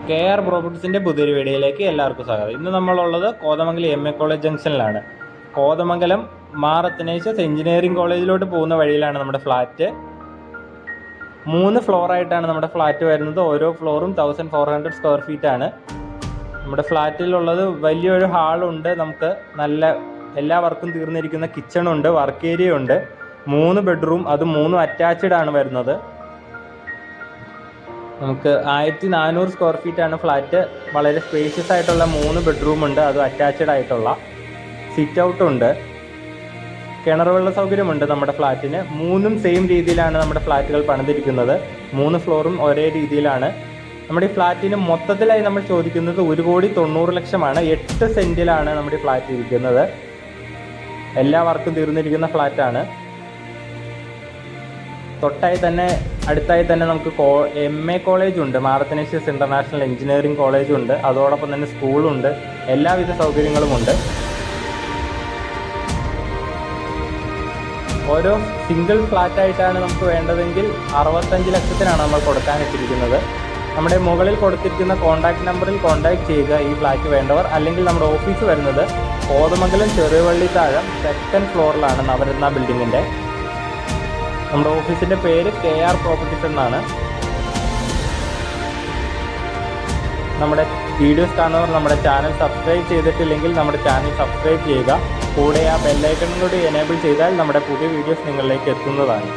KR പ്രോപ്പർട്ടീസിൻ്റെ പുതിയൊരു വീഡിയോയിലേക്ക് എല്ലാവർക്കും സ്വാഗതം. ഇന്ന് നമ്മളുള്ളത് കോതമംഗലം MA കോളേജ് ജംഗ്ഷനിലാണ്. കോതമംഗലം മാർ അത്തനേഷ്യസ് എഞ്ചിനീയറിംഗ് കോളേജിലോട്ട് പോകുന്ന വഴിയിലാണ് നമ്മുടെ ഫ്ലാറ്റ്. 3 ഫ്ലോറായിട്ടാണ് നമ്മുടെ ഫ്ലാറ്റ് വരുന്നത്. ഓരോ ഫ്ലോറും 1400 സ്ക്വയർ ഫീറ്റ് ആണ്. നമ്മുടെ ഫ്ലാറ്റിലുള്ളത് വലിയൊരു ഹാളുണ്ട്. നമുക്ക് നല്ല എല്ലാ വർക്കും തീർന്നിരിക്കുന്ന കിച്ചണുണ്ട്, വർക്ക് ഏരിയ ഉണ്ട്. 3 ബെഡ്റൂം, അത് 3 അറ്റാച്ച്ഡ് ആണ് വരുന്നത്. നമുക്ക് 1400 സ്ക്വയർ ഫീറ്റ് ആണ് ഫ്ലാറ്റ്. വളരെ സ്പേഷ്യസ് ആയിട്ടുള്ള 3 ബെഡ്റൂം ഉണ്ട്, അത് അറ്റാച്ച്ഡ് ആയിട്ടുള്ള. സിറ്റ് ഔട്ട് ഉണ്ട്, കിണർ വെള്ള സൗകര്യമുണ്ട് നമ്മുടെ ഫ്ലാറ്റിന്. 3ഉം സെയിം രീതിയിലാണ് നമ്മുടെ ഫ്ലാറ്റുകൾ പണിതിരിക്കുന്നത്. 3 ഫ്ലോറും ഒരേ രീതിയിലാണ്. നമ്മുടെ ഈ ഫ്ലാറ്റിന് മൊത്തത്തിലായി നമ്മൾ ചോദിക്കുന്നത് 1,90,00,000 8 സെൻറ്റിലാണ് നമ്മുടെ ഈ ഫ്ലാറ്റ് ഇരിക്കുന്നത്. എല്ലാ വർക്കും തീർന്നിരിക്കുന്ന ഫ്ലാറ്റാണ്. അടുത്തായി തന്നെ നമുക്ക് MA കോളേജ് ഉണ്ട്, Mar Athanasius international engineering college ഉണ്ട്. അതോടൊപ്പം തന്നെ സ്കൂളുണ്ട്, എല്ലാവിധ സൗകര്യങ്ങളുമുണ്ട്. ഓരോ സിംഗിൾ ഫ്ലാറ്റായിട്ടാണ് നമുക്ക് വേണ്ടതെങ്കിൽ 65 ലക്ഷത്തിനാണ് നമ്മൾ കൊടുക്കാനിട്ടിരിക്കുന്നത്. നമ്മുടെ മുകളിൽ കൊടുത്തിരിക്കുന്ന കോൺടാക്ട് നമ്പറിൽ കോൺടാക്ട് ചെയ്യുക ഈ ഫ്ലാറ്റ് വേണ്ടവർ. അല്ലെങ്കിൽ നമ്മുടെ ഓഫീസ് വരുന്നത് കോതമംഗലം ചെറിയവള്ളി താഴം 2nd ഫ്ലോറിലാണ്, നവരത്ന ബിൽഡിങ്ങിൻ്റെ. നമ്മുടെ ഓഫീസിൻ്റെ പേര് KR പ്രോപ്പർട്ടീസ് എന്നാണ്. നമ്മുടെ വീഡിയോസ് കാണുന്നവർ നമ്മുടെ ചാനൽ സബ്സ്ക്രൈബ് ചെയ്തിട്ടില്ലെങ്കിൽ നമ്മുടെ ചാനൽ സബ്സ്ക്രൈബ് ചെയ്യുക. കൂടെ ആ ബെല്ലൈക്കൺ കൂടി എനേബിൾ ചെയ്താൽ നമ്മുടെ പുതിയ വീഡിയോസ് നിങ്ങളിലേക്ക് എത്തുന്നതാണ്.